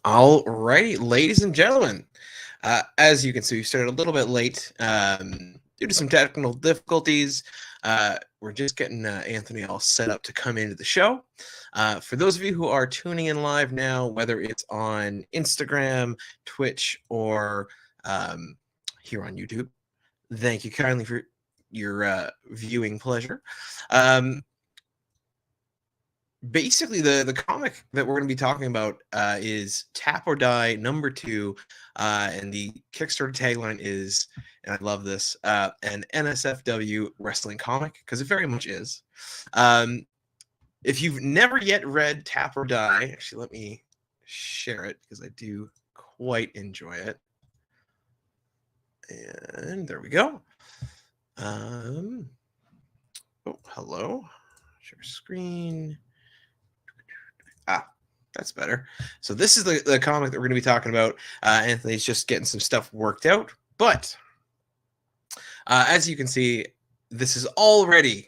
All right, ladies and gentlemen, as you can see, we started a little bit late due to some technical difficulties. We're just getting Anthony all set up to come into the show. For those of you who are tuning in live now, whether it's on Instagram, Twitch, or here on YouTube, thank you kindly for your viewing pleasure. Basically, the comic that we're going to be talking about is Tap or Die #2, and the Kickstarter tagline is, and I love this, an NSFW wrestling comic, because it very much is. If you've never yet read Tap or Die, actually, let me share it, because I do quite enjoy it. And there we go. Oh, hello. Share screen. That's better. So this is the comic that we're going to be talking about. Anthony's just getting some stuff worked out. But as you can see, this is already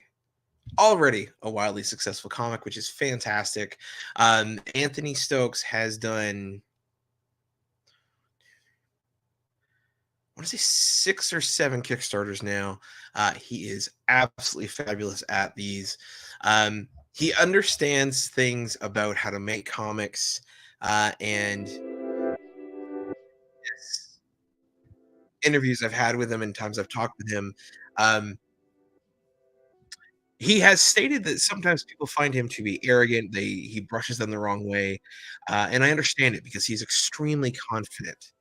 a wildly successful comic, which is fantastic. Anthony Stokes has done, I want to say 6 or 7 Kickstarters now. He is absolutely fabulous at these. He understands things about how to make comics, and interviews I've had with him and times I've talked with him, he has stated that sometimes people find him to be arrogant. He brushes them the wrong way, and I understand it because he's extremely confident.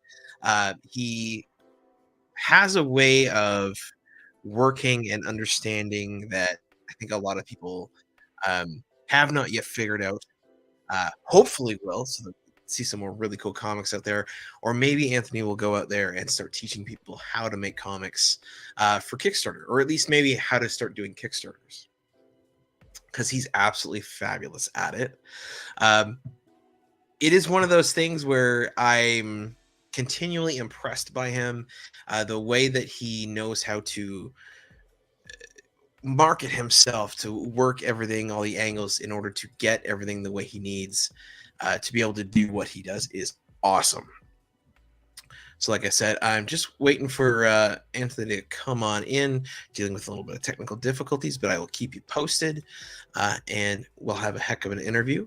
He has a way of working and understanding that I think a lot of people have not yet figured out. Hopefully will, so that we see some more really cool comics out there, or maybe Anthony will go out there and start teaching people how to make comics for Kickstarter, or at least maybe how to start doing Kickstarters, because he's absolutely fabulous at it. It is one of those things where I'm continually impressed by him, the way that he knows how to market himself, to work everything, all the angles in order to get everything the way he needs to be able to do what he does is awesome. So like I said, I'm just waiting for Anthony to come on in, dealing with a little bit of technical difficulties, but I will keep you posted, and we'll have a heck of an interview.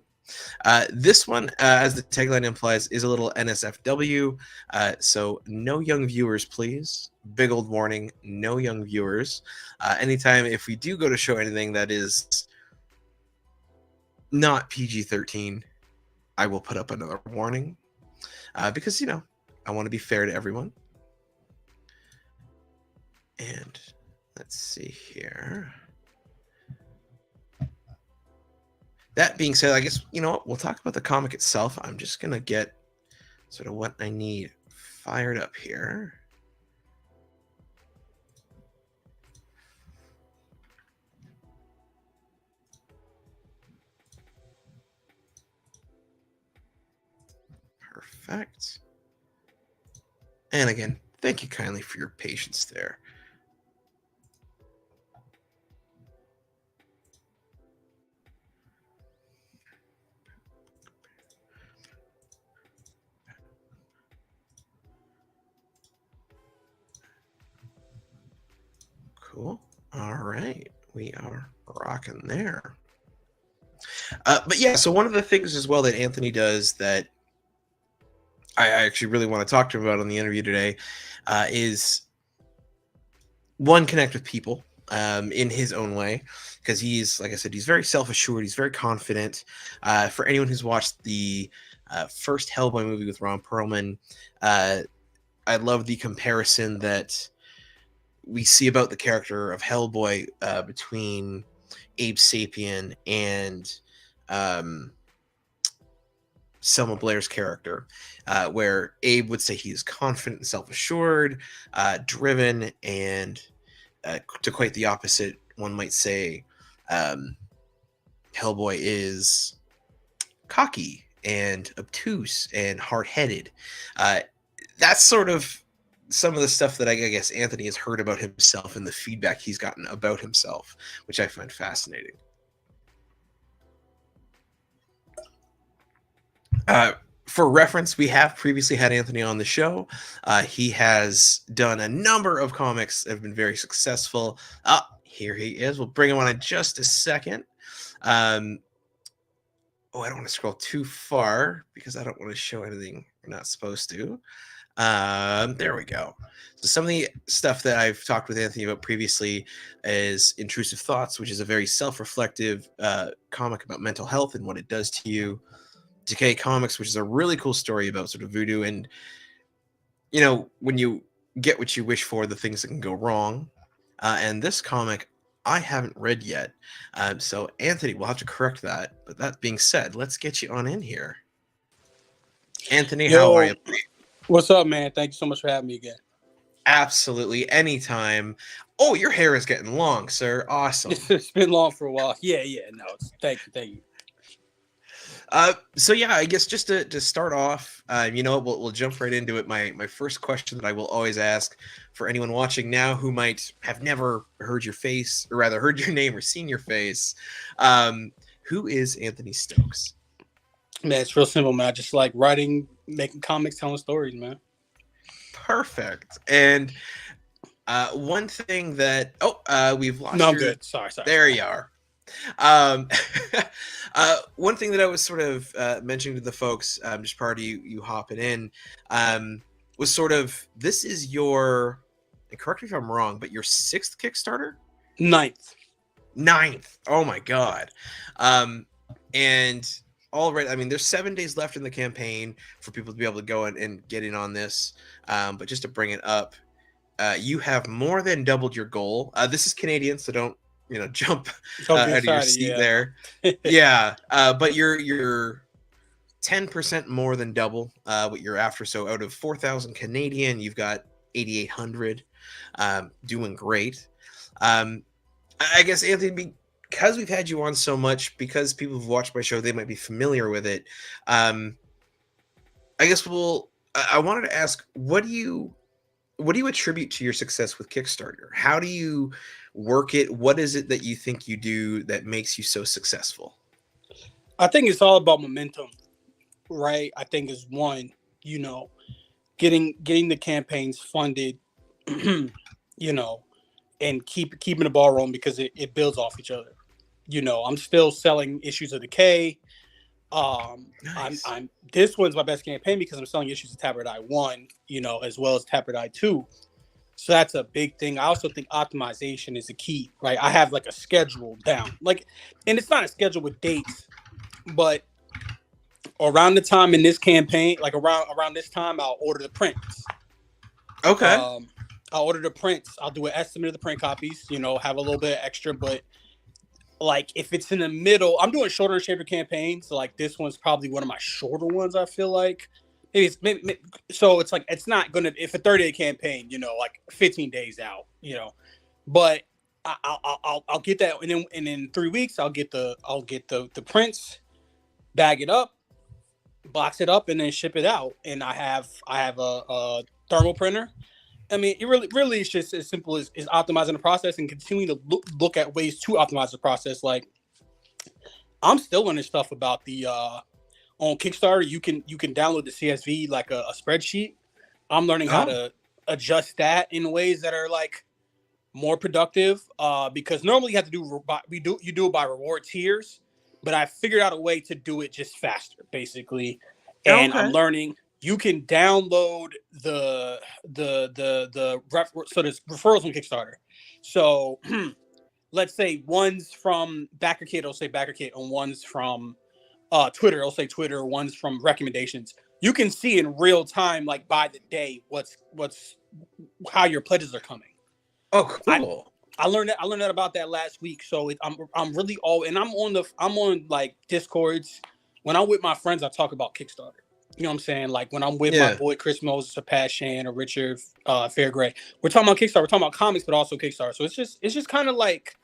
This one, as the tagline implies, is a little NSFW, so no young viewers, please. Big old warning, no young viewers. Anytime if we do go to show anything that is not PG-13, I will put up another warning, because, you know, I want to be fair to everyone. And let's see here. That being said, I guess, you know what, we'll talk about the comic itself. I'm just going to get sort of what I need fired up here. Perfect. And again, thank you kindly for your patience there. Cool. All right. We are rocking there. But yeah, so one of the things as well that Anthony does that I actually really want to talk to him about on the interview today is, one, connect with people in his own way, because he's, like I said, he's very self-assured, he's very confident. For anyone who's watched the first Hellboy movie with Ron Perlman, I love the comparison that we see about the character of Hellboy between Abe Sapien and Selma Blair's character, where Abe would say he is confident and self-assured, driven, and to quite the opposite, one might say Hellboy is cocky and obtuse and hard-headed. That's sort of some of the stuff that I guess Anthony has heard about himself and the feedback he's gotten about himself, which I find fascinating. For reference, we have previously had Anthony on the show. He has done a number of comics that have been very successful. Here he is. We'll bring him on in just a second. I don't want to scroll too far because I don't want to show anything we're not supposed to. There we go. So some of the stuff that I've talked with Anthony about previously is Intrusive Thoughts, which is a very self-reflective comic about mental health and what it does to you. Decay Comics, which is a really cool story about sort of voodoo and, when you get what you wish for, the things that can go wrong. And this comic I haven't read yet. So Anthony, we'll have to correct that. But that being said, let's get you on in here. Anthony, how are you? What's up, man? Thank you so much for having me again. Absolutely. Anytime. Oh, your hair is getting long, sir. Awesome. It's been long for a while. Yeah. No, thank you. So yeah, I guess just to start off, we'll jump right into it. My first question that I will always ask for anyone watching now who might have never heard your face, or rather heard your name or seen your face, who is Anthony Stokes? Man, it's real simple, man. I just like writing, making comics, telling stories, man. Perfect. And one thing that we've lost. No, I'm good. Sorry. There you are. One thing that I was sort of mentioning to the folks just prior to you hopping in was sort of, this is your, and correct me if I'm wrong, but your 6th Kickstarter? Ninth. Oh my God. And all right, I mean, there's 7 days left in the campaign for people to be able to go and get in on this. But just to bring it up, you have more than doubled your goal. This is Canadian, so don't jump out of your seat there. Yeah. But you're 10% more than double what you're after. So out of 4,000 Canadian, you've got 8,800. Doing great. I guess, Anthony, because we've had you on so much, because people who've watched my show, they might be familiar with it. I guess I wanted to ask, what do you attribute to your success with Kickstarter? How do you work it? What is it that you think you do that makes you so successful? I think it's all about momentum, right? I think it's one, getting the campaigns funded, and keeping the ball rolling, because it builds off each other. I'm still selling issues of Decay. Nice. This one's my best campaign because I'm selling issues of Tabard 1, as well as Tabard 2. So that's a big thing. I also think optimization is a key, right? I have like a schedule down, and it's not a schedule with dates, but around the time in this campaign, like around this time, I'll order the prints. Okay. I'll order the prints. I'll do an estimate of the print copies, have a little bit extra, but like if it's in the middle, I'm doing shorter and shaper campaigns. So like this one's probably one of my shorter ones, I feel like. Maybe, so it's like, it's not gonna, if a 30-day campaign, like 15 days out, but I'll get that, and then in 3 weeks I'll get the prints, bag it up, box it up, and then ship it out. And I have a thermal printer. I mean, it really is just as simple as optimizing the process and continuing to look at ways to optimize the process. Like, I'm still learning stuff about the on Kickstarter. You can download the CSV like a spreadsheet. I'm learning how to adjust that in ways that are like more productive. Because normally you have to you do it by reward tiers, but I figured out a way to do it just faster, basically. And I'm learning. You can download the referrals on Kickstarter. So let's say one's from BackerKit, it'll say BackerKit, and one's from Twitter, it'll say Twitter, one's from recommendations. You can see in real time, like by the day, what's how your pledges are coming. Oh, cool. I learned that about that last week. So I'm really and I'm on like Discords. When I'm with my friends, I talk about Kickstarter. You know what I'm saying? Like when I'm with my boy Chris Moses or Pat Shan or Richard Fairgray, we're talking about Kickstarter. We're talking about comics, but also Kickstarter. So it's just kind of like,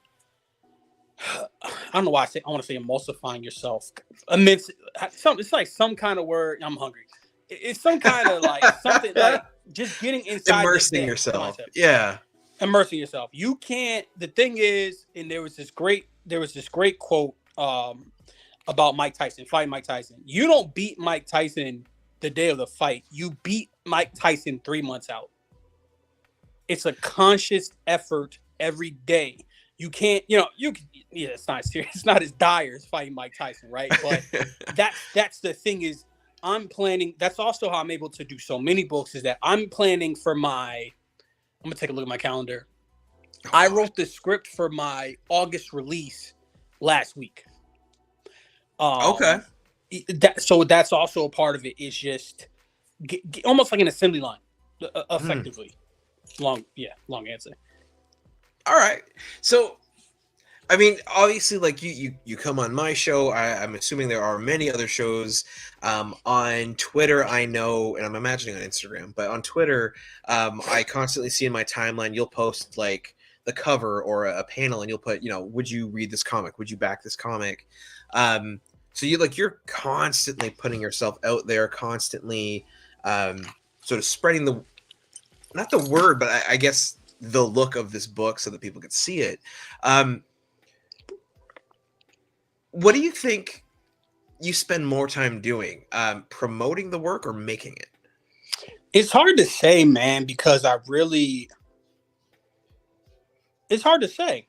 I don't know why I want to say emulsifying yourself. Immense. It's like some kind of word. I'm hungry. It's some kind of like something like just getting inside. Immersing yourself. Yeah. Immersing yourself. You can't. The thing is, and there was this great quote. about Mike Tyson, fighting Mike Tyson. You don't beat Mike Tyson the day of the fight. You beat Mike Tyson 3 months out. It's a conscious effort every day. You can't, it's not serious. It's not as dire as fighting Mike Tyson, right? But that's the thing is I'm planning. That's also how I'm able to do so many books is that I'm planning for I'm going to take a look at my calendar. I wrote the script for my August release last week. Okay. So that's also a part of it is just almost like an assembly line, effectively. Long answer. All right. So, I mean, obviously, like you come on my show. I'm assuming there are many other shows on Twitter. I know, and I'm imagining on Instagram, but on Twitter, I constantly see in my timeline you'll post like the cover or a panel, and you'll put, would you read this comic? Would you back this comic? So you're constantly putting yourself out there, constantly sort of spreading not the word, but I guess the look of this book so that people could see it. What do you think you spend more time doing, promoting the work or making it? It's hard to say, man, because it's hard to say,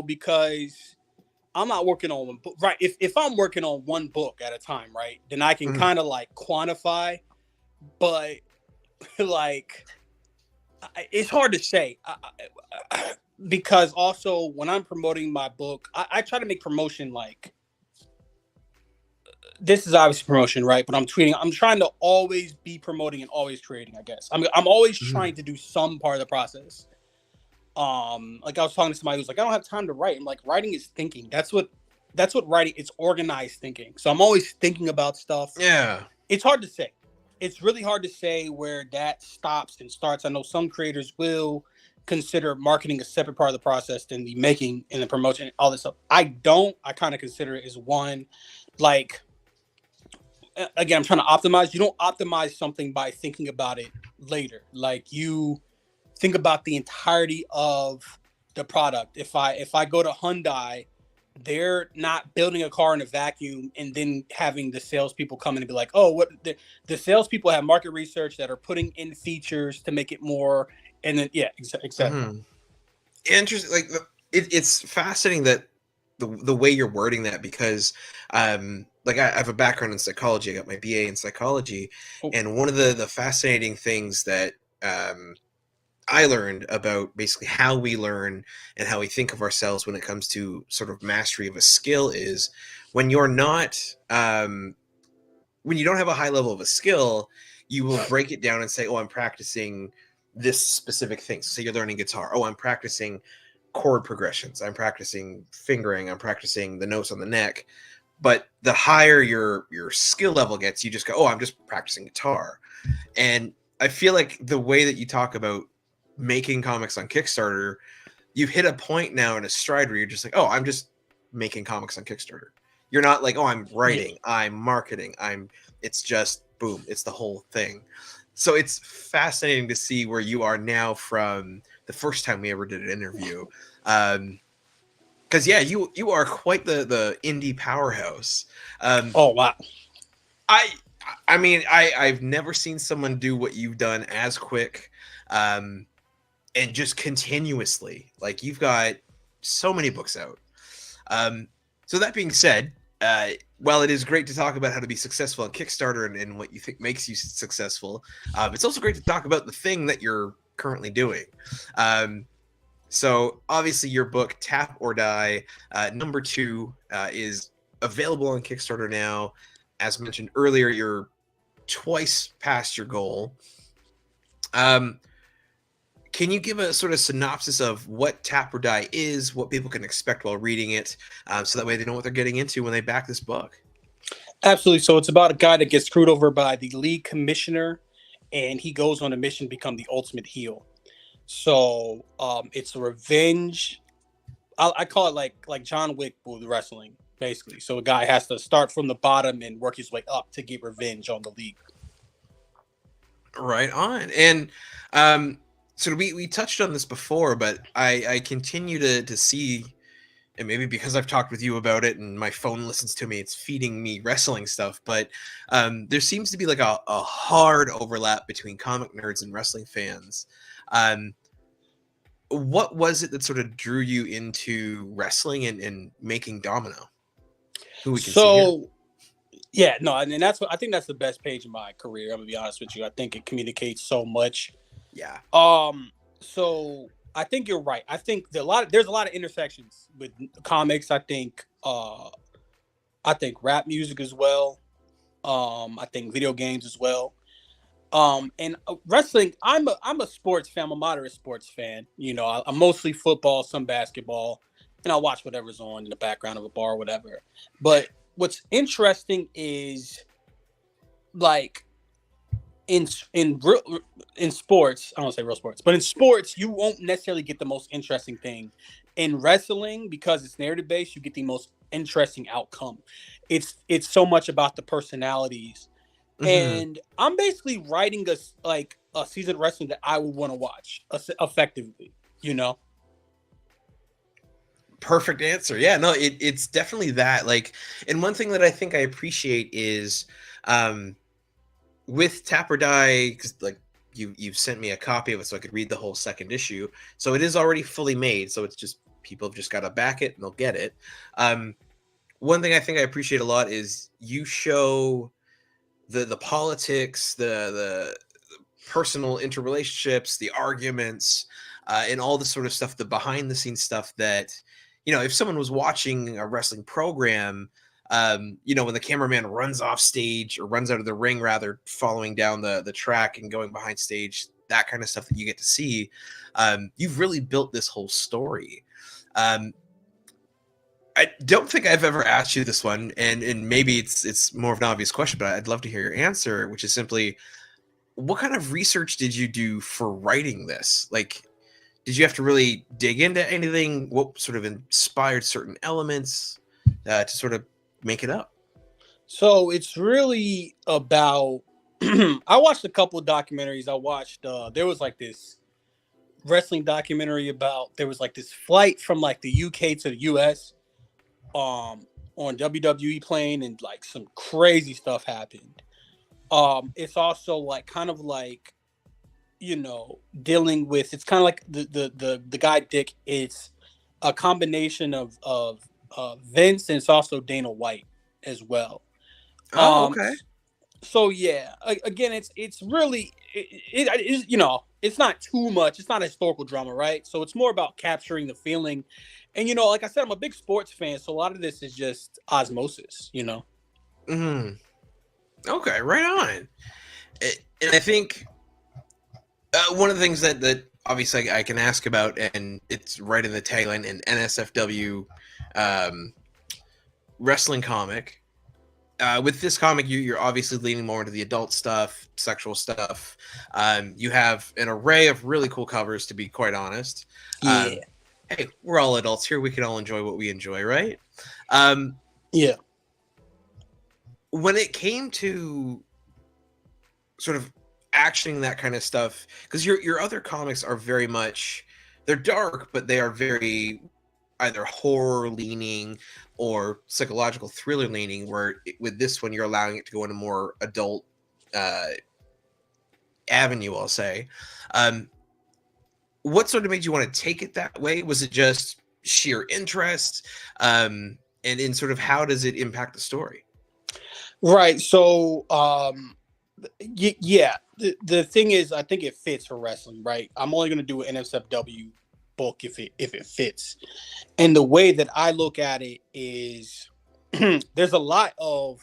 because I'm not working on one book, right? If I'm working on one book at a time, right, then I can kind of like quantify, but like it's hard to say because also when I'm promoting my book, I try to make promotion like this is obviously promotion, right? But I'm tweeting. I'm trying to always be promoting and always creating. I guess I'm always trying to do some part of the process. Like I was talking to somebody who's like, I don't have time to write. I'm like, writing is thinking. That's what writing. It's organized thinking. So I'm always thinking about stuff. Yeah, it's hard to say. It's really hard to say where that stops and starts. I know some creators will consider marketing a separate part of the process than the making and the promotion, all this stuff. I don't. I kind of consider it as one. Like, again, I'm trying to optimize. You don't optimize something by thinking about it later. Like, you think about the entirety of the product. If I go to Hyundai, they're not building a car in a vacuum and then having the salespeople come in and be like, oh, what the salespeople have market research that are putting in features to make it more. And then, exactly. Interesting. Like it's fascinating that the way you're wording that, because like I have a background in psychology. I got my BA in psychology. And one of the fascinating things that I learned about basically how we learn and how we think of ourselves when it comes to sort of mastery of a skill is when you're not, when you don't have a high level of a skill, you will break it down and say, oh, I'm practicing this specific thing. So say you're learning guitar. Oh, I'm practicing chord progressions. I'm practicing fingering. I'm practicing the notes on the neck. But the higher your skill level gets, you just go, oh, I'm just practicing guitar. And I feel like the way that you talk about making comics on Kickstarter, you've hit a point now in a stride where you're just like, oh, I'm just making comics on Kickstarter. You're not like, oh, I'm writing, I'm marketing, it's just boom, it's the whole thing. So it's fascinating to see where you are now from the first time we ever did an interview. Because you are quite the indie powerhouse. Oh wow. I mean, I've never seen someone do what you've done as quick, and just continuously. Like, you've got so many books out. So that being said, while it is great to talk about how to be successful on Kickstarter and what you think makes you successful, it's also great to talk about the thing that you're currently doing. So obviously your book, Tap or Die, #2, is available on Kickstarter now. As mentioned earlier, you're twice past your goal. Can you give a sort of synopsis of what Tap or Die is, what people can expect while reading it, so that way they know what they're getting into when they back this book? Absolutely. So it's about a guy that gets screwed over by the league commissioner, and he goes on a mission to become the ultimate heel. So it's a revenge. I call it like John Wick with wrestling, basically. So a guy has to start from the bottom and work his way up to get revenge on the league. Right on. And so we touched on this before, but I continue to see and maybe because I've talked with you about it and my phone listens to me, it's feeding me wrestling stuff. But there seems to be like a hard overlap between comic nerds and wrestling fans. What was it that sort of drew you into wrestling and making Domino, who we can see here? So yeah, no, and that's what I think that's the best page in my career. I'm gonna be honest with you. I think it communicates so much. Yeah. So I think you're right. I think there's a lot of intersections with comics. I think rap music as well. I think video games as well. And wrestling. I'm a sports fan. I'm a moderate sports fan. You know, I'm mostly football, some basketball, and I'll watch whatever's on in the background of a bar or whatever. But what's interesting is like in sports, I don't say real sports, but in sports, you won't necessarily get the most interesting thing. In wrestling, because it's narrative based, you get the most interesting outcome. It's so much about the personalities, and I'm basically writing a season of wrestling that I would want to watch effectively. You know. Perfect answer. Yeah, no, it's definitely that. Like, and one thing that I think I appreciate is with Tap or Die, because like you've sent me a copy of it so I could read the whole second issue. So it is already fully made. So it's just people have just got to back it and they'll get it. One thing I think I appreciate a lot is you show the politics, the personal interrelationships, the arguments, and all the sort of stuff, the behind the scenes stuff that, you know, if someone was watching a wrestling program, you know, when the cameraman runs off stage or runs out of the ring, rather, following down the track and going behind stage, that kind of stuff that you get to see, you've really built this whole story. I don't think I've ever asked you this one, and maybe it's more of an obvious question, but I'd love to hear your answer, which is simply, what kind of research did you do for writing this? Like, did you have to really dig into anything? What sort of inspired certain elements to sort of make it up? So it's really about. I watched a couple of documentaries. I watched. There was like this wrestling documentary about. There was like this flight from like the UK to the US. On WWE plane, and like some crazy stuff happened. It's also like kind of like, you know, dealing with, it's kind of like the guy Dick. It's a combination of Vince, and it's also Dana White as well. Oh, okay. So yeah, again, it's really it is, you know, it's not too much. It's not a historical drama, right? So it's more about capturing the feeling. And, you know, like I said, I'm a big sports fan, so a lot of this is just osmosis, you know? Okay, right on. And I think one of the things that obviously I can ask about, and it's right in the tagline, an NSFW wrestling comic. With this comic, you're obviously leaning more into the adult stuff, sexual stuff. You have an array of really cool covers, to be quite honest. Yeah. Hey, we're all adults here. We can all enjoy what we enjoy, right? Yeah. When it came to sort of actioning that kind of stuff, because your other comics are very much, they're dark, but they are very either horror leaning or psychological thriller leaning, where with this one you're allowing it to go in a more adult avenue, I'll say. What sort of made you want to take it that way? Was it just sheer interest? And in sort of, how does it impact the story? Right. So, yeah, the thing is, I think it fits for wrestling, right? I'm only going to do an NSFW book if it fits. And the way that I look at it is there's a lot of,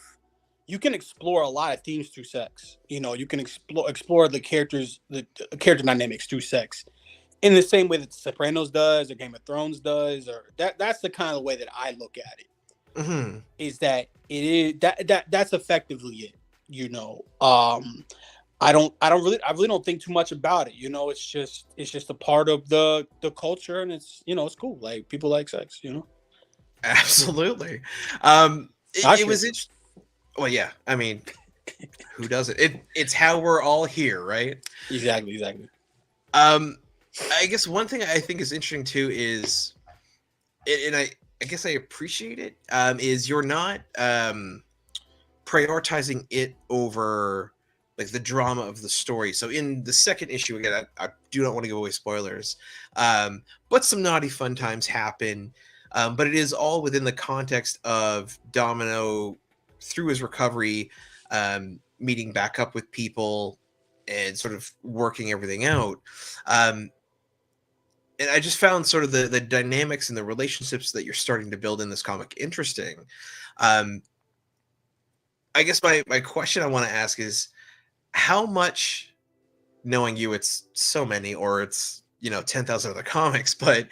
you can explore a lot of themes through sex. You know, you can explore the characters, the character dynamics through sex, in the same way that The Sopranos does, or Game of Thrones does, or that's the kind of way that I look at it. Is that it is that's effectively it. You know, I really don't think too much about it. You know, it's just a part of the culture, and it's, you know, it's cool. Like, people like sex, you know. Absolutely. It was interesting. Well, yeah. I mean, who does it? It's how we're all here, right? Exactly. I guess one thing I think is interesting too is, and I guess I appreciate it, is you're not prioritizing it over like the drama of the story. So in the second issue, again, I do not want to give away spoilers, but some naughty fun times happen. But it is all within the context of Domino through his recovery, meeting back up with people and sort of working everything out. And I just found sort of the dynamics and the relationships that you're starting to build in this comic interesting. Um, I guess my question I want to ask is how much, knowing you, it's so many, or it's 10,000 other comics, but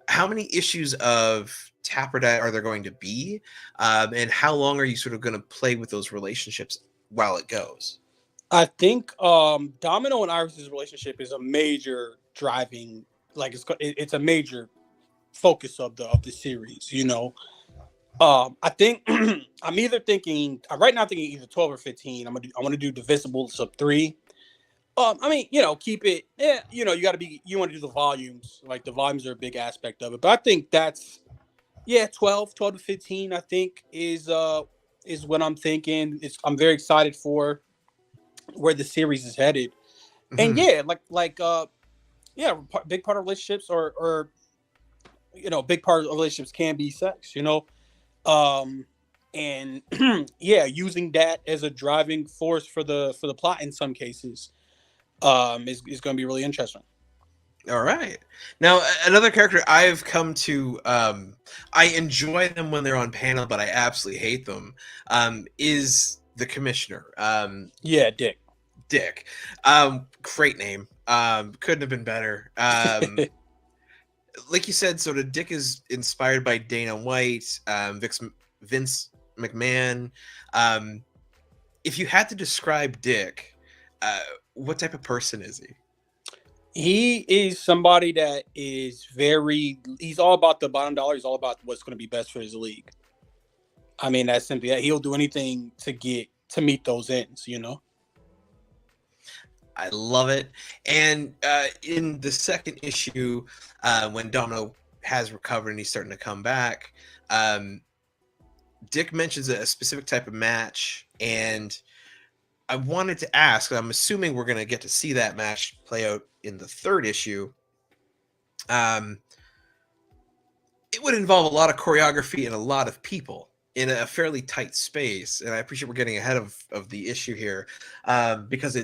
how many issues of Taprodat are there going to be, and how long are you sort of going to play with those relationships while it goes? I think Domino and Iris's relationship is a major driving, like it's a major focus of the series. I think I'm either thinking right now. I'm thinking either 12 or 15. I want to do Divisible sub 3. I mean, keep it. Yeah, you want to do the volumes. Like the volumes are a big aspect of it. But I think that's 12 to 15. I think is what I'm thinking. I'm very excited for where the series is headed. And Mhm. big part of relationships or big part of relationships can be sex. Um, and using that as a driving force for the plot in some cases, is going to be really interesting. All right. Now, another character I've come to, I enjoy them when they're on panel, but I absolutely hate them, is the Commissioner, Yeah, Dick. Dick. Great name. Couldn't have been better. Like you said, sort of Dick is inspired by Dana White, Vince McMahon. Um, if you had to describe Dick, uh, what type of person is he? He is somebody that is he's all about the bottom dollar. He's all about what's going to be best for his league. I mean, that's simply that. He'll do anything to meet those ends. I love it. And in the second issue, when Domino has recovered and he's starting to come back, Dick mentions a specific type of match, and I wanted to ask. I'm assuming we're going to get to see that match play out in the third issue. Um, it would involve a lot of choreography and a lot of people in a fairly tight space, and I appreciate we're getting ahead of the issue here, because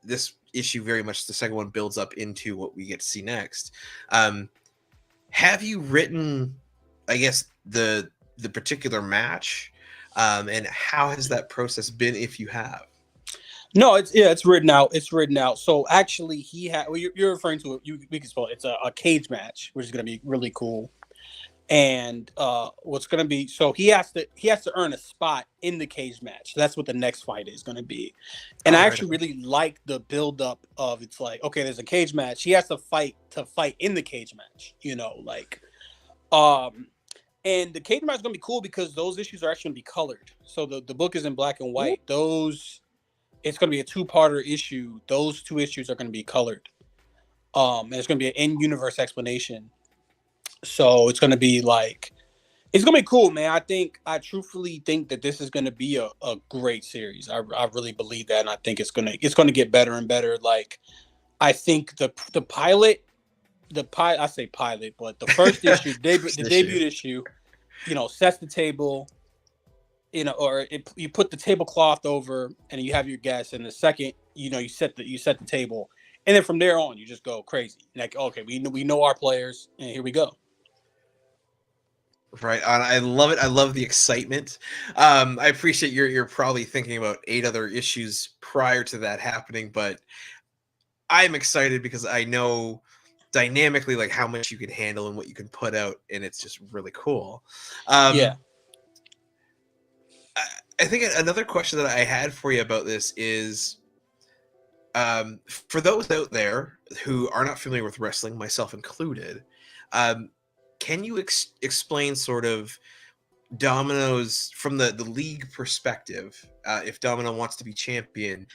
this issue very much, the second one, builds up into what we get to see next. Have you written, I guess, the particular match, and how has that process been, if you have? No, it's written out. It's written out. So actually, you're referring to it. We can spell it. It's a cage match, which is going to be really cool. And what's going to be, so he has to earn a spot in the cage match. That's what the next fight is going to be. And All I right. actually really like the build up of, it's like, okay, there's a cage match. He has to fight in the cage match. And the cage match is going to be cool because those issues are actually going to be colored. So the book is in black and white. It's going to be a 2-parter issue. Those 2 issues are going to be colored. And it's going to be an in-universe explanation. So it's going to be cool, man. I truthfully think that this is going to be a great series. I really believe that. And I think it's going to get better and better. Like, I think the pilot, I say pilot, but the first issue, the debut issue, sets the table, you put the tablecloth over and you have your guests. And the second, you set the table. And then from there on, you just go crazy. Like, okay, we know our players, and here we go. Right on. I love it. I love the excitement. I appreciate you're probably thinking about 8 other issues prior to that happening, but I'm excited because I know dynamically like how much you can handle and what you can put out, and it's just really cool. Yeah. I think another question that I had for you about this is, for those out there who are not familiar with wrestling, myself included, can you explain sort of Domino's from the league perspective? If Domino wants to be champion,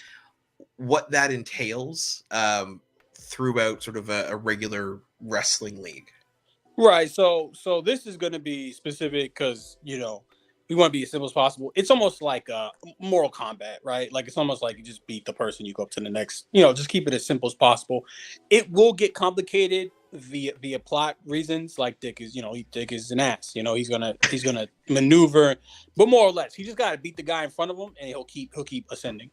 what that entails, throughout sort of a regular wrestling league? Right. So this is going to be specific because we want to be as simple as possible. It's almost like Mortal Kombat, right? Like it's almost like you just beat the person, you go up to the next. Just keep it as simple as possible. It will get complicated via plot reasons. Like Dick is an ass. He's gonna maneuver, but more or less, he just got to beat the guy in front of him, and he'll keep ascending.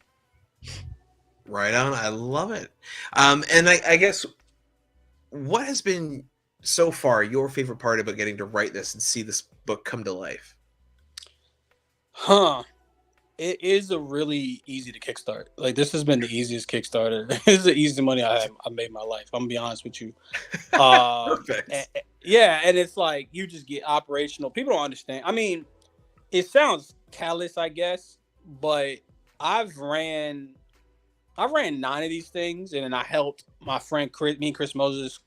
Right on. I love it. And I guess what has been so far your favorite part about getting to write this and see this book come to life? Huh. It is a really easy to kickstart. Like this has been the easiest Kickstarter. This is the easiest money I made in my life. I'm gonna be honest with you. Perfect. And it's like you just get operational. People don't understand. I mean, it sounds callous, I guess, but I've ran 9 of these things, and then I helped my friend Chris Moses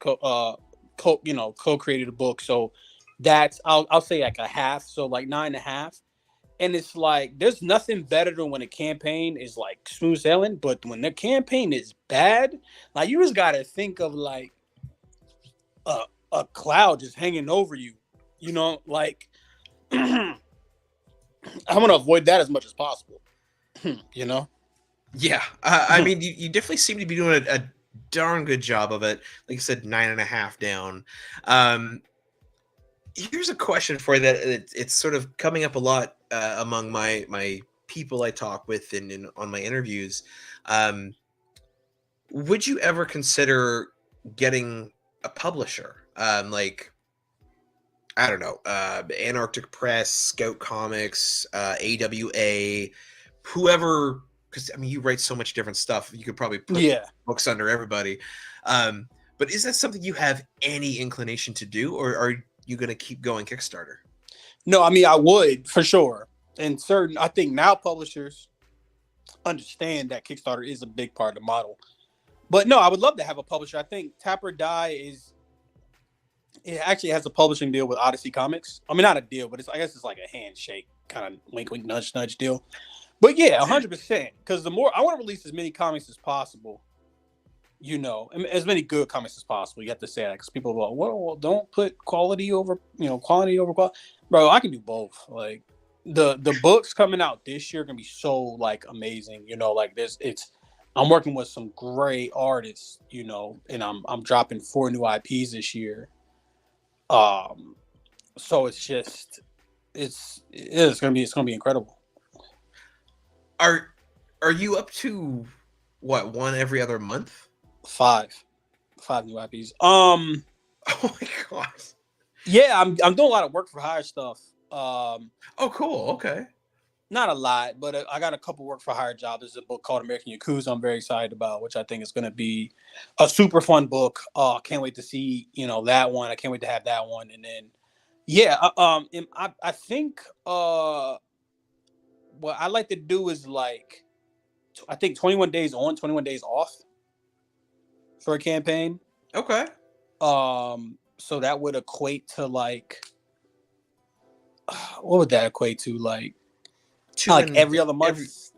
co-created a book. So that's I'll say like a half, so like 9.5. And it's like there's nothing better than when a campaign is like smooth sailing, but when the campaign is bad, like you just gotta think of like a cloud just hanging over you, like I want to avoid that as much as possible. Yeah, I mean, you definitely seem to be doing a darn good job of it. Like you said, 9.5 down. Here's a question for you that it's sort of coming up a lot among my people I talk with and on my interviews. Would you ever consider getting a publisher? Like, I don't know, Antarctic Press, Scout Comics, AWA, whoever. Because I mean, you write so much different stuff. You could probably put books under everybody. But is that something you have any inclination to do, or are you going to keep going Kickstarter? No, I mean I would for sure. And I think now publishers understand that Kickstarter is a big part of the model. But no, I would love to have a publisher. I think Tap or Die it actually has a publishing deal with Odyssey Comics. I mean, not a deal, but I guess it's like a handshake kind of wink, wink, nudge, nudge deal. But yeah, 100%. Because the more I want to release as many comics as possible, as many good comics as possible. You have to say that because people are like, well, don't put quality over, quality over quality. Bro, I can do both. Like the books coming out this year are gonna be so like amazing. Like this, I'm working with some great artists. And I'm dropping 4 new IPs this year. So it's gonna be incredible. Are you up to what, one every other month? 5 new IPs. Oh my gosh. Yeah, I'm doing a lot of work for hire stuff. Oh, cool. Okay. Not a lot, but I got a couple work for hire jobs. There's a book called American Yakuza I'm very excited about, which I think is going to be a super fun book. Can't wait to see that one. I can't wait to have that one. And then I think what I like to do is like I think 21 days on, 21 days off for a campaign. Okay. So that would equate to like what would that equate to? Like every other month?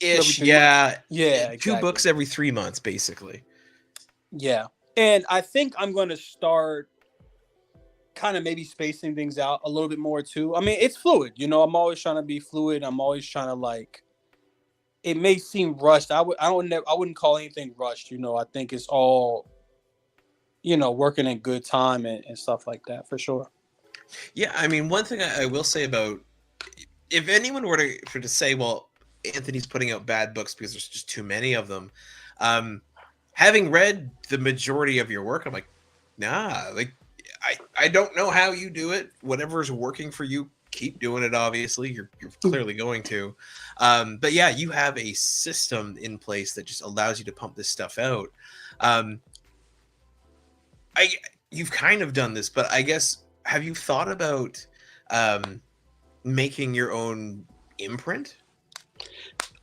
Ish, yeah. Yeah, exactly. 2 books every 3 months, basically. Yeah. And I think I'm going to start kind of maybe spacing things out a little bit more too. I mean, it's fluid. I'm always trying to be fluid. I'm always trying to like, it may seem rushed. I wouldn't call anything rushed. I think it's all, working in good time and stuff like that for sure. Yeah. I mean, one thing I will say about, if anyone were to say, well, Anthony's putting out bad books because there's just too many of them. Having read the majority of your work, I'm like, nah, like I don't know how you do it. Whatever's working for you, keep doing it. Obviously, you're clearly going to. But yeah, you have a system in place that just allows you to pump this stuff out. You've kind of done this, but I guess, have you thought about making your own imprint?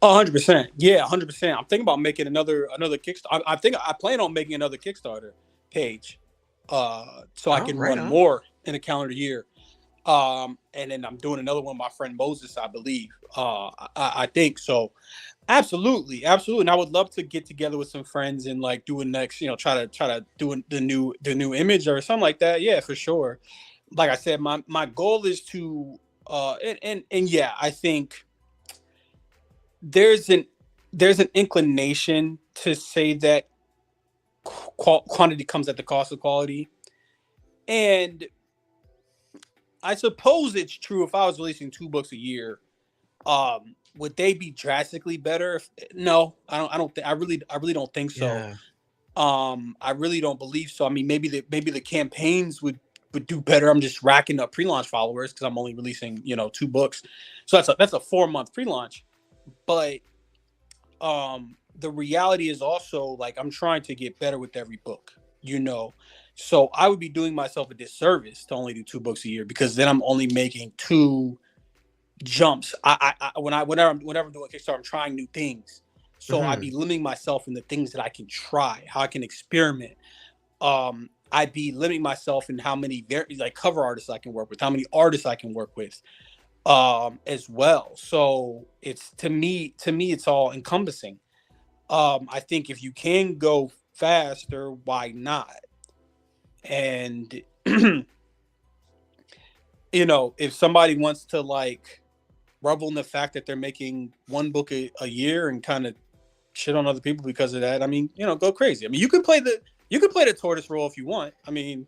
100%. Yeah, 100%. I'm thinking about making another Kickstarter. I think I plan on making another Kickstarter page, so I can run more in a calendar year. And then I'm doing another one with my friend Moses, I believe. I think so. Absolutely, absolutely. And I would love to get together with some friends and like do a next, try to do the new image or something like that. Yeah, for sure. Like I said, my goal is to and yeah, I think there's an inclination to say that quantity comes at the cost of quality, and I suppose it's true. If I was releasing 2 books a year, would they be drastically better? No, I don't think. I really don't think so. Yeah. I really don't believe so. I mean, maybe the campaigns would do better. I'm just racking up pre-launch followers because I'm only releasing 2 books, so that's a 4-month pre-launch. But the reality is also like I'm trying to get better with every book, so I would be doing myself a disservice to only do 2 books a year, because then I'm only making 2 jumps. Whenever I'm doing Kickstarter, I'm trying new things, so I'd be limiting myself in the things that I can try, how I can experiment. I'd be limiting myself in how many cover artists I can work with, how many artists I can work with, as well. So it's to me it's all encompassing. I think if you can go faster, why not? And if somebody wants to like revel in the fact that they're making 1 book a year and kind of shit on other people because of that, I mean, go crazy. I mean, you can play the tortoise role if you want. I mean,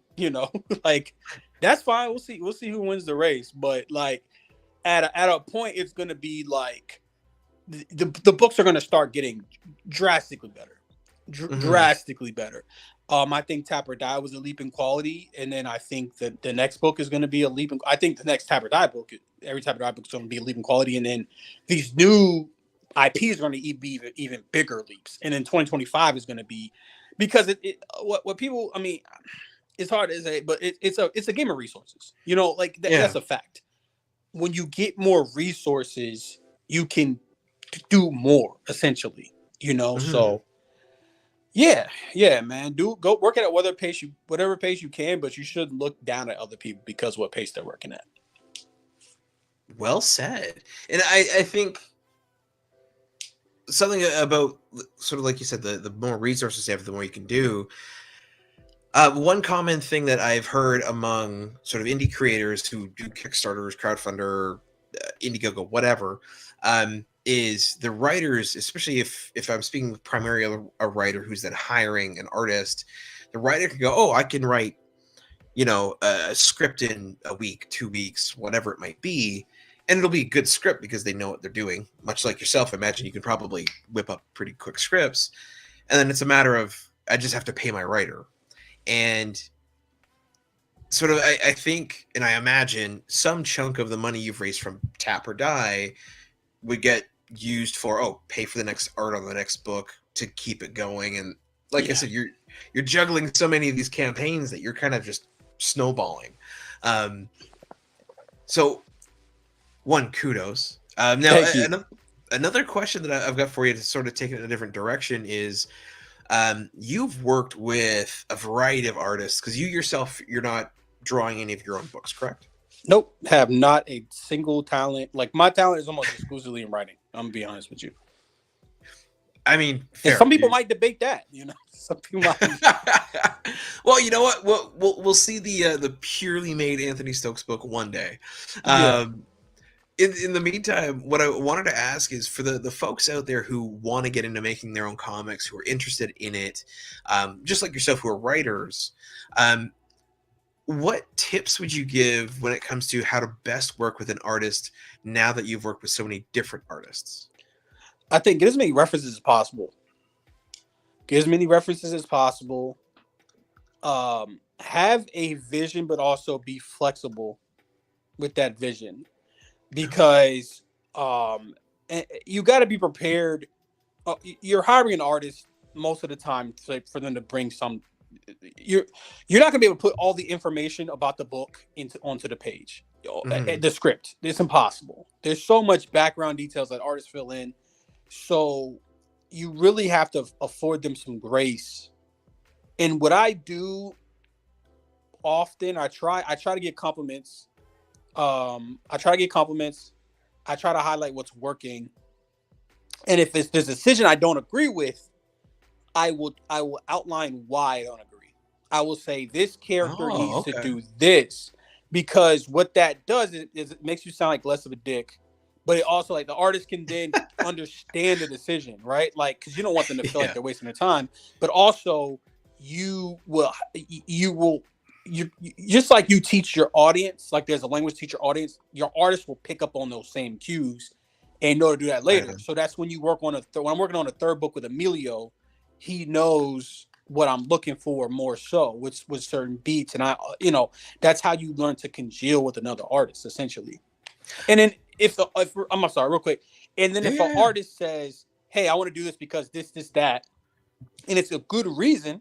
like that's fine. We'll see who wins the race. But like at a point, it's gonna be like the books are gonna start getting drastically better, drastically better. I think Tap or Die was a leap in quality, and then I think that the next book is going to be a leap in. I think the next Tap or Die book, every Tap or Die book is going to be a leap in quality, and then these new IPs are going to be even bigger leaps. And then 2025 is going to be, because what people, I mean, it's hard to say, but it's a game of resources. That's a fact. When you get more resources, you can do more, essentially. So. Yeah, man. Go work at whatever pace you can, but you shouldn't look down at other people because what pace they're working at. Well said. And I think something about, sort of like you said, the more resources you have, the more you can do. One common thing that I've heard among sort of indie creators who do Kickstarters, crowdfunder, Indiegogo, whatever, is the writers, especially if I'm speaking with primarily a writer who's then hiring an artist, the writer can go, oh, I can write, a script in a week, 2 weeks, whatever it might be, and it'll be a good script because they know what they're doing. Much like yourself, I imagine you can probably whip up pretty quick scripts, and then it's a matter of, I just have to pay my writer. And sort of, I think, and I imagine some chunk of the money you've raised from Tap or Die would get used for, pay for the next art on the next book to keep it going. And like I said, you're juggling so many of these campaigns that you're kind of just snowballing. So one, kudos. Now another question that I've got for you to sort of take it in a different direction is, you've worked with a variety of artists, because you yourself, you're not drawing any of your own books, correct? Nope, have not a single talent. Like, my talent is almost exclusively in writing. I'm gonna be honest with you. I mean, fair. And some people might debate that. Some people might. Well, you know what? We'll see the purely made Anthony Stokes book one day. In the meantime, what I wanted to ask is, for the folks out there who want to get into making their own comics, who are interested in it, just like yourself, who are writers, what tips would you give when it comes to how to best work with an artist now that you've worked with so many different artists? I think get as many references as possible. Have a vision, but also be flexible with that vision, because you got to be prepared. You're hiring an artist most of the time for them to bring some. You're not gonna be able to put all the information about the book onto the page, the script. It's impossible. There's so much background details that artists fill in, so you really have to afford them some grace. And what I do often, I try to get compliments I try to get compliments. I try to highlight what's working. And if there's a decision I don't agree with, I will outline why I don't agree. I will say this character Oh, needs to okay. do this, because what that does is it makes you sound like less of a dick, but it also, like, the artist can then understand the decision, right? Like, because you don't want them to feel like Yeah. they're wasting their time, but also you just like you teach your audience, like there's a language teacher audience, your artist will pick up on those same cues and know to do that Right later. on. So that's when you work on when I'm working on a third book with Emilio, he knows what I'm looking for more so with certain beats, and that's how you learn to congeal with another artist essentially. And then if I'm sorry, real quick, and then Yeah, if an yeah, yeah. artist says, "Hey, I want to do this because this that," and it's a good reason,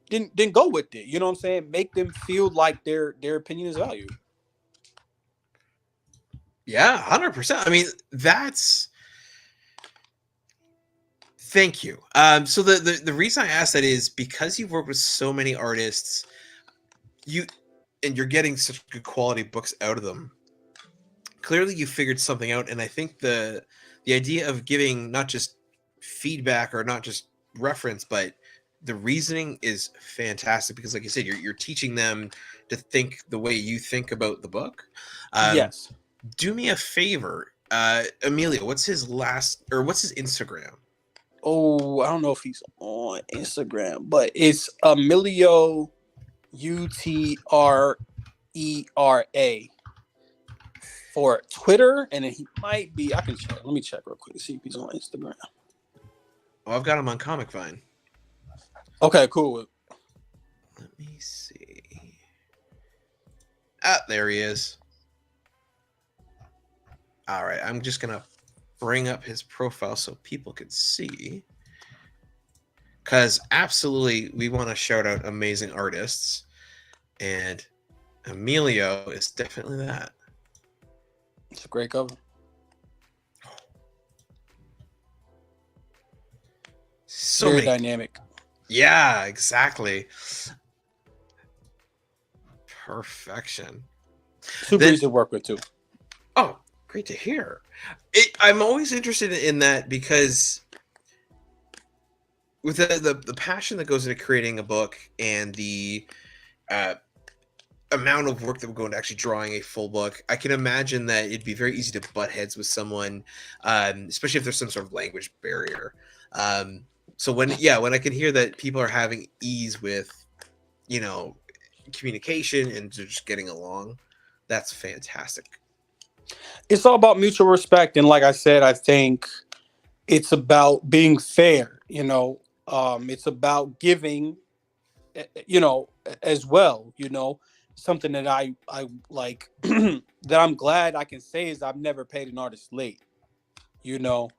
then go with it. You know what I'm saying? Make them feel like their opinion is valued. Yeah, 100%. I mean, that's thank you. So the reason I asked that is because you've worked with so many artists, you and you're getting such good quality books out of them. Clearly you figured something out, and I think the idea of giving not just feedback or not just reference, but the reasoning is fantastic because like you said, you're teaching them to think the way you think about the book. Um, Yes. do me a favor, Emilio, what's his Instagram? Oh, I don't know if he's on Instagram, but it's Emilio Utrera for Twitter, and then he might be. I can check. Let me check real quick to see if he's on Instagram. Oh, I've got him on Comic Vine. Okay, cool. Let me see. Ah, there he is. All right, I'm just gonna bring up his profile so people can see. Because absolutely, we want to shout out amazing artists, and Emilio is definitely that. It's a great cover. So Very many. dynamic. Yeah, exactly. Perfection. Super Then, easy to work with too. oh, great to hear. I'm always interested in that because with the passion that goes into creating a book and the uh, amount of work that would go into actually drawing a full book, I can imagine that it'd be very easy to butt heads with someone, especially if there's some sort of language barrier. So when I can hear that people are having ease with, you know, communication and just getting along, that's fantastic. It's all about mutual respect, and like I said, I think it's about being fair. It's about giving. As well. Something that I like that I'm glad I can say is I've never paid an artist late. You know,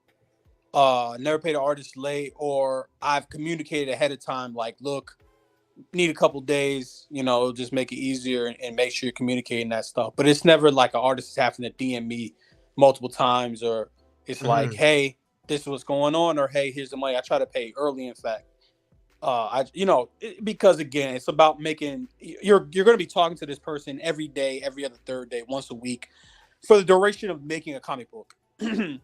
never paid an artist late, or I've communicated ahead of time. Like, look, need a couple days. Just make it easier, and make sure you're communicating that stuff. But it's never like an artist is having to DM me multiple times, or it's like, Mhm. hey, this is what's going on, or hey, here's the money. I try to pay early. In fact, because again, it's about making you're going to be talking to this person every day, every other third day, once a week, for the duration of making a comic book. And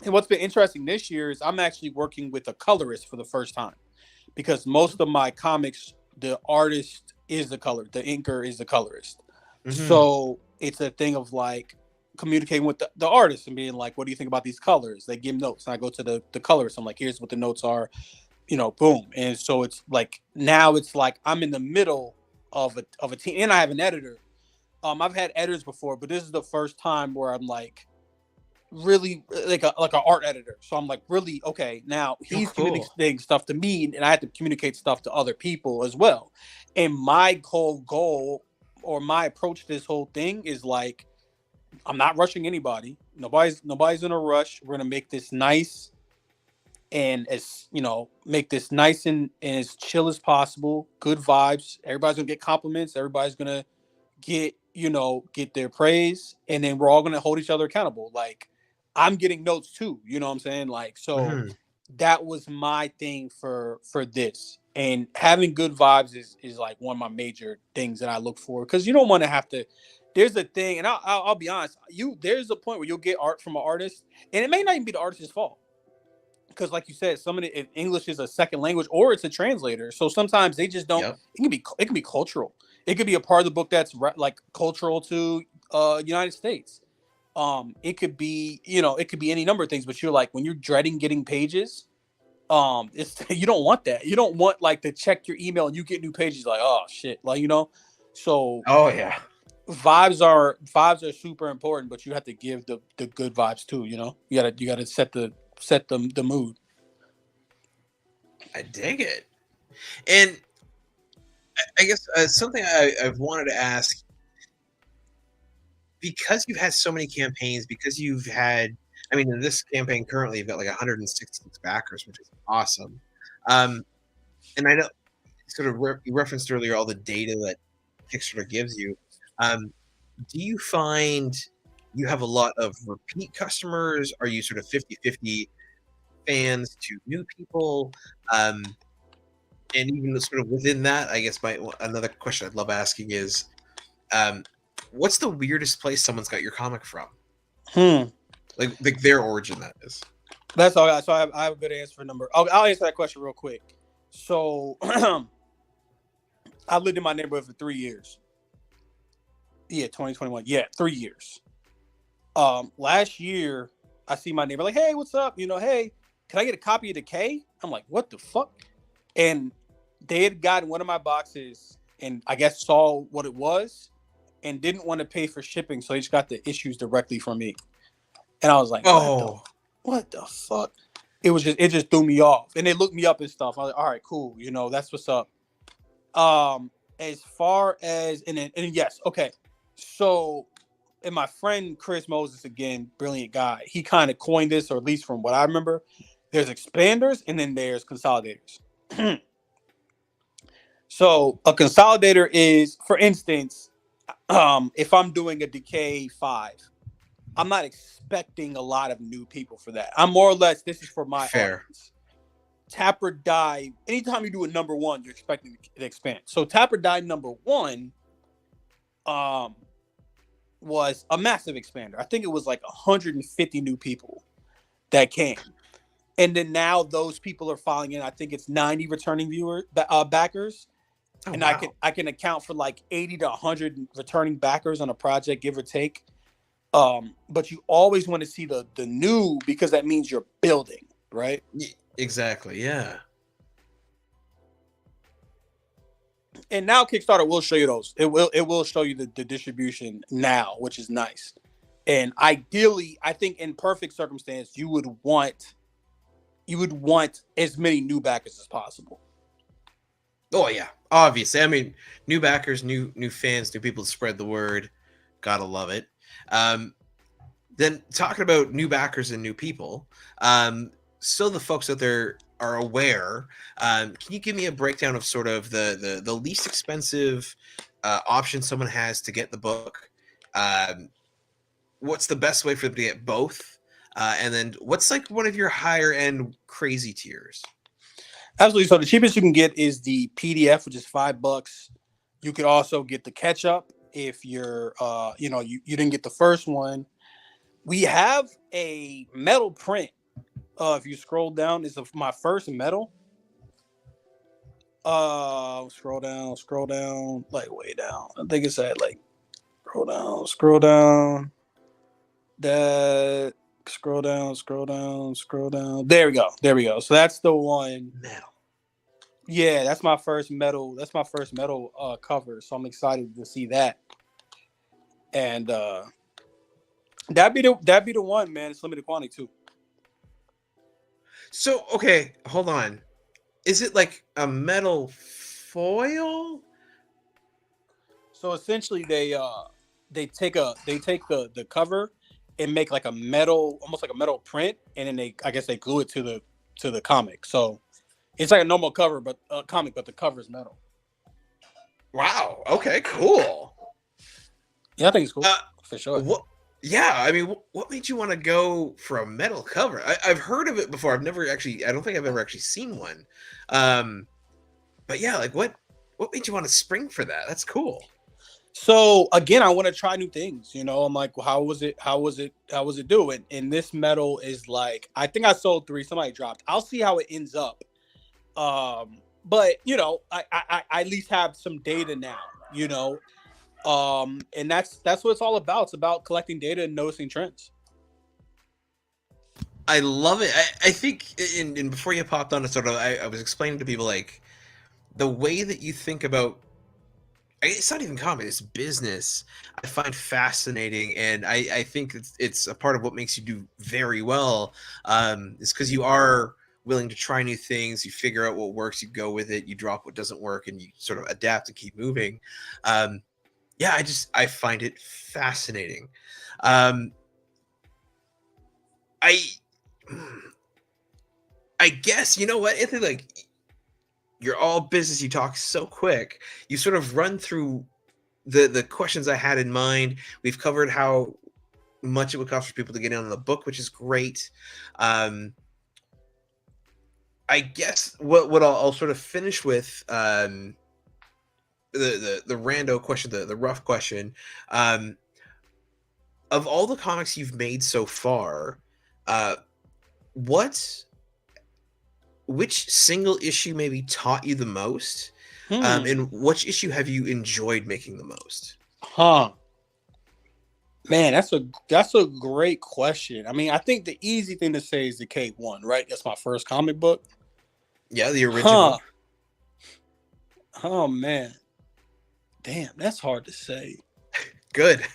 what's been interesting this year is I'm actually working with a colorist for the first time, because most of my comics, the artist is the inker is the colorist. Mhm. So it's a thing of like communicating with the artist and being like, what do you think about these colors? They give notes, and I go to the colorist. I'm like, here's what the notes are, boom. And so it's like now it's like I'm in the middle of a team, and I have an editor. I've had editors before, but this is the first time where I'm like really like an art editor. So I'm like, really, okay, now Oh, he's cool. communicating stuff to me, and I have to communicate stuff to other people as well. And my whole goal, or my approach to this whole thing, is like, I'm not rushing anybody. Nobody's in a rush. We're gonna make this nice, and make this nice and as chill as possible. Good vibes. Everybody's gonna get compliments. Everybody's gonna get their praise, and then we're all gonna hold each other accountable. Like, I'm getting notes too. You know what I'm saying? Like, so Mhm. that was my thing for this. And having good vibes is like one of my major things that I look for, because you don't want to have to there's a thing, and I'll be honest. There's a point where you'll get art from an artist, and it may not even be the artist's fault, because, like you said, if English is a second language or it's a translator, so sometimes they just don't. Yep. It can be cultural. It could be a part of the book that's like cultural to United States. It could be it could be any number of things. But you're like, when you're dreading getting pages, it's you don't want that. You don't want like to check your email and you get new pages like, oh shit, like So Oh yeah. vibes are super important, but you have to give the good vibes too. You gotta set the mood. I dig it. And I guess something I've wanted to ask, because you've had so many campaigns, because you've had, I mean, in this campaign currently, you've got like 166 backers, which is awesome. And I know, sort of, you referenced earlier all the data that Kickstarter gives you. Do you find you have a lot of repeat customers? Are you sort of 50-50 fans to new people? And even sort of within that, I guess another question I'd love asking is, what's the weirdest place someone's got your comic from? Like their origin, that is. That's all I got. So I have a good answer for number. I'll answer that question real quick. So I lived in my neighborhood for 3 years. Yeah, 2021. Yeah, 3 years. Last year, I see my neighbor like, hey, what's up? Hey, can I get a copy of Decay? I'm like, what the fuck? And they had gotten one of my boxes and I guess saw what it was and didn't want to pay for shipping. So they just got the issues directly from me. And I was like, what the fuck? It just threw me off. And they looked me up and stuff. I was like, all right, cool. That's what's up. As far as, and yes, okay. So, and my friend Chris Moses, again, brilliant guy, he kind of coined this, or at least from what I remember, there's expanders and then there's consolidators. So a consolidator is, for instance, if I'm doing a Decay 5, I'm not expecting a lot of new people for that. I'm more or less, this is for my audience. Tap or Die, anytime you do a number 1, you're expecting to expand. So Tap or Die number 1 was a massive expander. I think it was like 150 new people that came. And then now those people are falling in. I think it's 90 returning backers. Oh, and wow. I can account for like 80 to 100 returning backers on a project, give or take. But you always want to see the new, because that means you're building, right? Exactly, yeah. And now Kickstarter will show you those. It will show you the distribution now, which is nice. And ideally, I think in perfect circumstance, you would want as many new backers as possible. Oh yeah, obviously. I mean, new backers, new fans, new people to spread the word. Gotta love it. Then talking about new backers and new people, so the folks out there are aware. Can you give me a breakdown of sort of the least expensive option someone has to get the book? What's the best way for them to get both? And then what's like one of your higher end crazy tiers? Absolutely. So the cheapest you can get is the PDF, which is $5. You could also get the catch up if you're, you didn't get the first one. We have a metal print. If you scroll down, is my first metal. Scroll down, like way down. I think it's at like, scroll down. That. Scroll down. There we go. So that's the one. Metal. Yeah, that's my first metal. That's my first metal cover. So I'm excited to see that. And that'd be the one, man. It's limited quantity too. So okay, hold on. Is it like a metal foil? So essentially, they take the cover and make like a metal, almost like a metal print, and then I guess they glue it to the comic. So it's like a normal cover, but comic, but the cover is metal. Wow. Okay. Cool. Yeah, I think it's cool for sure. Yeah, I mean, what made you want to go for a metal cover? I've heard of it before. I don't think I've ever actually seen one. But yeah, like what made you want to spring for that? That's cool. So again, I want to try new things. You know, I'm like, well, how was it? How was it? How was it doing? And this metal is like, I think I sold 3. Somebody dropped. I'll see how it ends up. But you know, I at least have some data now. You know, and that's what it's all about. It's about collecting data and noticing trends. I love it. I think, and before you popped on, I was explaining to people like the way that you think about. It's not even comic; it's business. I find fascinating, and I think it's a part of what makes you do very well. Is because you are willing to try new things. You figure out what works, you go with it. You drop what doesn't work, and you sort of adapt and keep moving. Yeah, I find it fascinating. Um, I I guess you know what, Anthony. Like you're all business. You talk so quick. You sort of run through the questions I had in mind. We've covered how much it would cost for people to get in on the book, which is great. I guess what I'll sort of finish with the rando question, the rough question. Of all the comics you've made so far, what which single issue maybe taught you the most, and which issue have you enjoyed making the most? Man, that's a great question. I mean, I think the easy thing to say is the K1, right? That's my first comic book. Yeah, the original. Oh man, damn, that's hard to say. Good.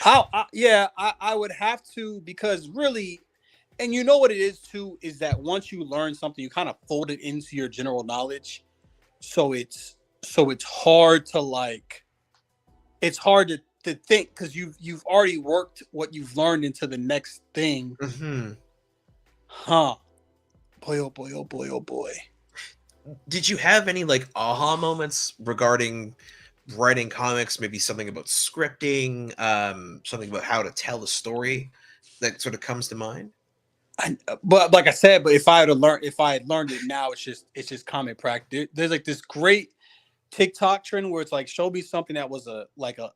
I would have to, because really, and you know what it is too, is that once you learn something, you kind of fold it into your general knowledge. So it's hard to like, it's hard to think because you've already worked what you've learned into the next thing. Mm-hmm. Boy, oh boy, oh boy, oh boy. Did you have any like aha moments regarding writing comics? Maybe something about scripting, something about how to tell the story that sort of comes to mind? But like I said, but if I had learned it now, it's just comic practice. There's like this great TikTok trend where it's like, show me something that was a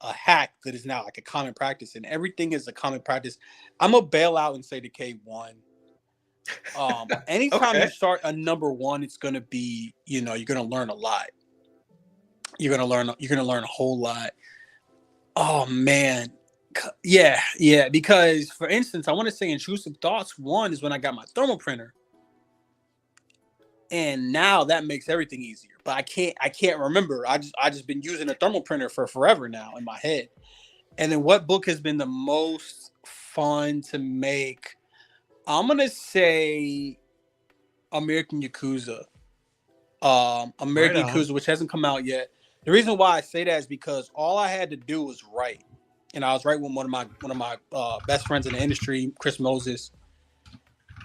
hack that is now like a common practice, and everything is a common practice. I'm gonna bail out and say the K1. Anytime Okay. you start a number one, it's gonna be, you know, you're gonna learn a lot. You're gonna learn a whole lot. Oh man. Yeah, because for instance, I want to say Intrusive Thoughts 1 is when I got my thermal printer. And now that makes everything easier. But I can't remember. I just been using a thermal printer for forever now in my head. And then what book has been the most fun to make? I'm gonna say American Yakuza. American Yakuza, which hasn't come out yet. The reason why I say that is because all I had to do was write. And I was writing with one of my best friends in the industry, Chris Moses.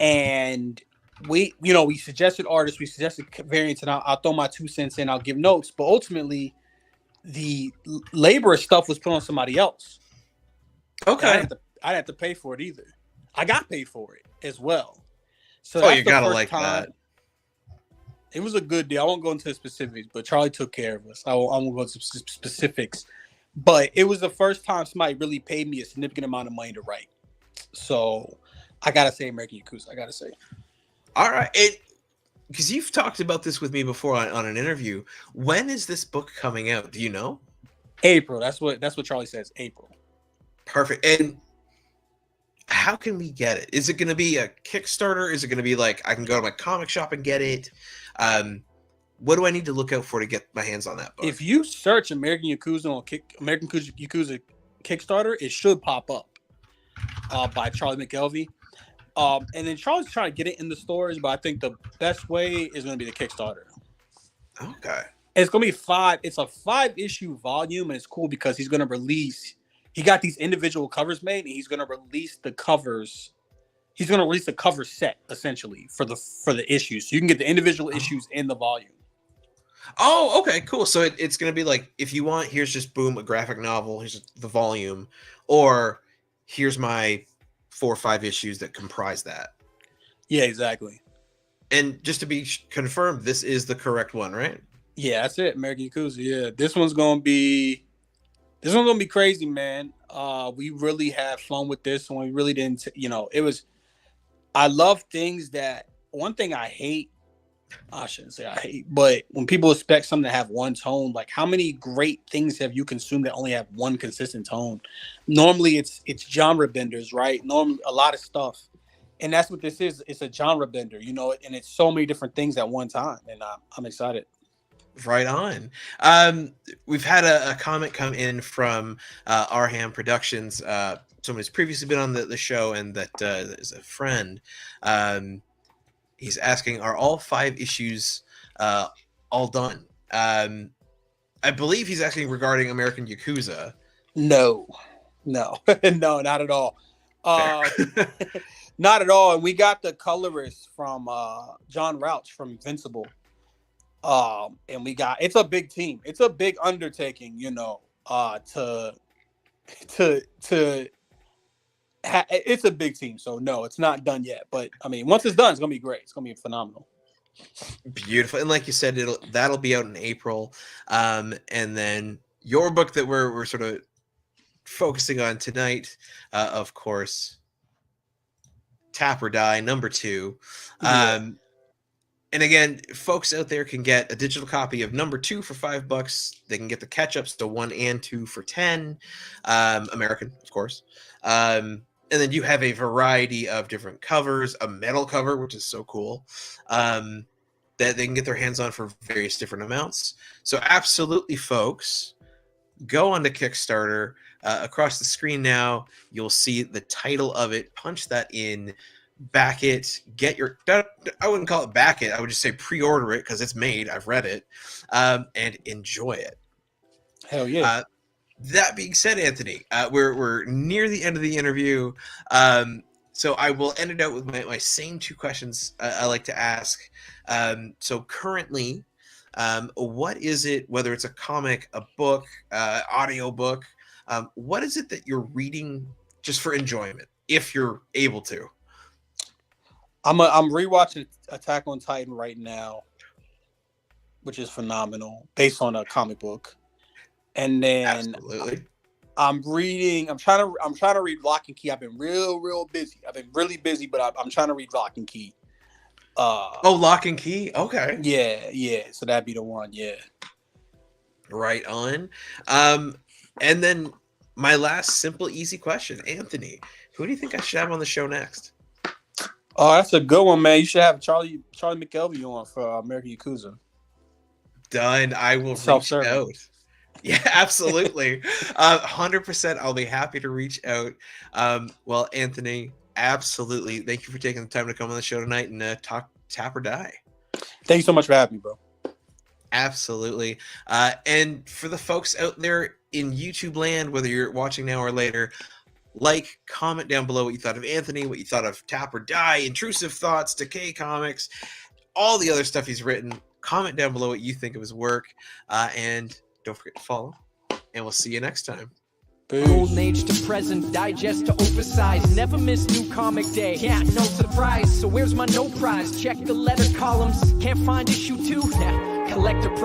And we suggested artists, we suggested variants, and I'll throw my 2 cents in, I'll give notes. But ultimately, the labor stuff was put on somebody else. Okay. I didn't have to pay for it either. I got paid for it as well. So you gotta like that. It was a good deal. I won't go into specifics, but Charlie took care of us. I won't go into specifics. But it was the first time somebody really paid me a significant amount of money to write. So I gotta say American Yakuza. I gotta say. All right. Because you've talked about this with me before on an interview. When is this book coming out? Do you know? April. That's what Charlie says. April. Perfect. And how can we get it? Is it going to be a Kickstarter? Is it going to be like I can go to my comic shop and get it? What do I need to look out for to get my hands on that book? If you search American Yakuza on American Yakuza Kickstarter, it should pop up by Charlie McElvey. And then Charlie's trying to get it in the stores, but I think the best way is going to be the Kickstarter. Okay. It's going to be It's a 5-issue volume, and it's cool because he's going to release. He got these individual covers made, and he's going to release the covers. He's going to release the cover set essentially for the issues, so you can get the individual issues in the volume. Oh, okay, cool. So it's going to be like, if you want, here's just boom, a graphic novel. Here's the volume, or here's my 4 or 5 issues that comprise that. Yeah, exactly. And just to be confirmed, this is the correct one, right? Yeah, that's it. American Yakuza. Yeah, this one's going to be This one's gonna be crazy, man. We really had fun with this one. We really didn't, it was. I love things that. One thing I hate. I shouldn't say I hate, but when people expect something to have one tone, like how many great things have you consumed that only have one consistent tone? Normally, it's genre benders, right? Normally, a lot of stuff, and that's what this is. It's a genre bender, and it's so many different things at one time, and I'm excited. Right on. We've had a comment come in from Arham Productions, someone who's previously been on the show, and that is a friend. He's asking, are all 5 issues all done? I believe he's asking regarding American Yakuza. No, no, not at all. Not at all. And we got the colorist from John Rauch from Invincible. And we got, it's a big team. It's a big undertaking, it's a big team. So no, it's not done yet. But I mean, once it's done, it's going to be great. It's going to be phenomenal. Beautiful. And like you said, that'll be out in April. And then your book that we're sort of focusing on tonight, of course, Tap or Die, #2. Yeah. And again, folks out there can get a digital copy of #2 for $5. They can get the catch-ups to 1 and 2 for 10, American, of course. And then you have a variety of different covers, a metal cover, which is so cool, that they can get their hands on for various different amounts. So absolutely, folks, go on to Kickstarter. Across the screen now, you'll see the title of it. Punch that in. Back it, I wouldn't call it back it. I would just say pre-order it because it's made. I've read it, and enjoy it. Hell yeah. That being said, Anthony, we're near the end of the interview. So I will end it out with my same 2 questions I like to ask. So currently, what is it, whether it's a comic, a book, audio book, what is it that you're reading just for enjoyment, if you're able to? I'm rewatching Attack on Titan right now, which is phenomenal, based on a comic book. And then Absolutely. I'm trying to read Lock and Key. I've been real busy. I've been really busy, but I'm trying to read Lock and Key. Lock and Key. Okay. Yeah. So that'd be the one. Yeah. Right on. And then my last simple, easy question, Anthony, who do you think I should have on the show next? Oh, that's a good one, man. You should have Charlie McKelvey on for American Yakuza. Done. I will reach out. Yeah, absolutely. 100%. I'll be happy to reach out. Well, Anthony, absolutely. Thank you for taking the time to come on the show tonight and talk Tap or Die. Thank you so much for having me, bro. Absolutely. And for the folks out there in YouTube land, whether you're watching now or later, comment down below what you thought of Anthony, what you thought of Tap or Die, Intrusive Thoughts, Decay Comics, all the other stuff he's written. Comment down below what you think of his work. And don't forget to follow. And we'll see you next time. Golden age to present, digest to oversize. Never miss new comic day. Yeah, no surprise. So where's my no prize? Check the letter columns. Can't find issue 2. Collector prize.